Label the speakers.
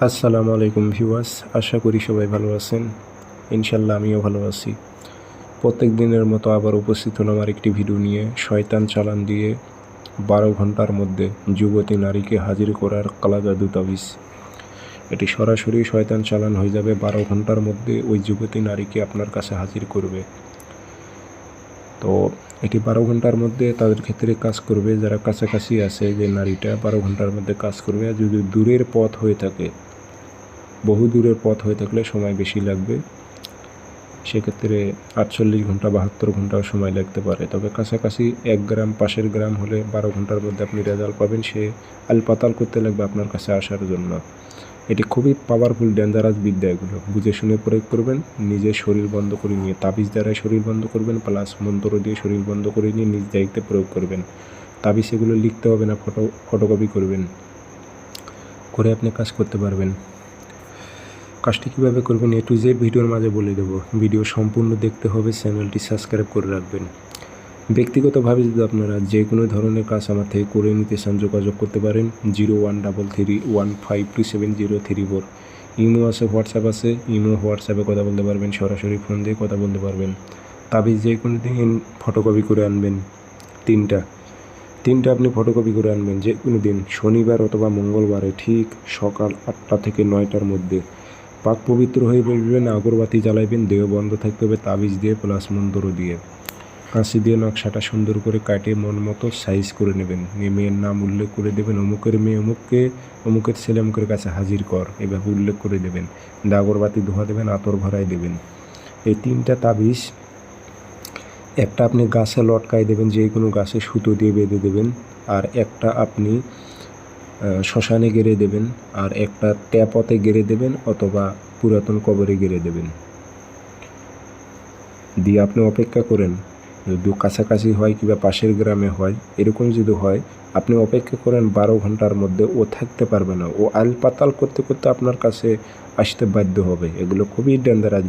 Speaker 1: আসসালামু আলাইকুম ভিউয়ার্স, আশা করি সবাই ভালো আছেন। ইনশাল্লাহ আমিও ভালো আছি। প্রত্যেক দিনের মতো আবার উপস্থিত হলাম আরেকটি ভিডিও নিয়ে। শয়তান চালান দিয়ে 12 ঘন্টার মধ্যে যুবতী নারীকে হাজির করার কালা জাদু তাবিজ। এটি সরাসরি শয়তান চালান হয়ে যাবে। 12 ঘন্টার মধ্যে ওই যুবতী নারীকে আপনার কাছে হাজির করবে। তো এটি 12 ঘন্টার মধ্যে তাদের ক্ষেত্রে কাজ করবে যারা কাছাকাছি আছে। যে নারীটা 12 ঘন্টার মধ্যে কাজ করবে। আর যদি দূরের পথ হয়ে থাকে, বহু দূরের পথ হয়ে থাকলে সময় বেশি লাগবে। সেক্ষেত্রে 48 ঘন্টা 72 ঘন্টাও সময় লাগতে পারে। তবে কাছাকাছি 1 গ্রাম পাশের গ্রাম হলে 12 ঘন্টার মধ্যে আপনি রেজাল্ট পাবেন। সে আলপাতাল করতে লাগবে আপনার কাছে আসার জন্য। এটি খুবই পাওয়ারফুল ডেঞ্জারাস বিদ্যা। এগুলো বুঝে শুনে প্রয়োগ করবেন। নিজের শরীর বন্ধ করে নিয়ে তাবিজ দ্বারাই শরীর বন্ধ করবেন, প্লাস মন্ত্র দিয়ে শরীর বন্ধ করে নিয়ে নিজ দায়িত্বে প্রয়োগ করবেন। তাবিজ এগুলো লিখতে হবে না, ফটোকপি করবেন, করে আপনি কাজ করতে পারবেন। কাজটি কীভাবে করবেন এ টু জেড ভিডিওর মাঝে বলে দেবো। ভিডিও সম্পূর্ণ দেখতে হবে, চ্যানেলটি সাবস্ক্রাইব করে রাখবেন। ব্যক্তিগতভাবে যদি আপনারা যে কোনো ধরনের কাজ আমার থেকে করে নিতে চান, যোগাযোগ করতে পারেন 0133152703 ইমো আছে, হোয়াটসঅ্যাপ আছে। ইমো হোয়াটসঅ্যাপে কথা বলতে পারবেন, সরাসরি ফোন দিয়ে কথা বলতে পারবেন। তাবিজ যে কোনো দিন ফটোকপি করে আনবেন। তিনটা আপনি ফটোকপি করে আনবেন যে কোনো দিন, শনিবার অথবা মঙ্গলবারে ঠিক সকাল 8টা থেকে 9টার মধ্যে। পাক পবিত্র হয়ে বসবেন, আগরবাতি জ্বালাইবেন, দেহ বন্ধ থাকতে হবে তাবিজ দিয়ে প্লাস মন্ত্র দিয়ে। কাঁচি দিয়ে নকশাটা সুন্দর করে কাটিয়ে মন মতো সাইজ করে নেবেন। মেয়ের নাম উল্লেখ করে দেবেন, অমুকের মেয়ে অমুককে, অমুকের ছেলে অমুকের কাছে হাজির কর, এভাবে উল্লেখ করে দেবেন। আগরবাতি ধোয়া দেবেন, আতর ভরাই দেবেন। এই 3টা তাবিজ একটা আপনি গাছে লটকাই দেবেন, যে কোনো গাছে সুতো দিয়ে বেঁধে দেবেন। আর একটা আপনি শ্মশানে গেড়ে দেবেন, আর একটা ট্যাপতে গেড়ে দেবেন অথবা পুরাতন কবরে গেড়ে দেবেন। দিয়ে আপনি অপেক্ষা করেন। যদি কাছাকাছি হয় কিংবা পাশের গ্রামে হয়, এরকম যদি হয়, আপনি অপেক্ষা করেন 12 ঘন্টার মধ্যে। ও থাকতে পারবে না, ও আলপাতাল করতে করতে আপনার কাছে আসতে বাধ্য হবে। এগুলো খুবই ডেঞ্জারাস।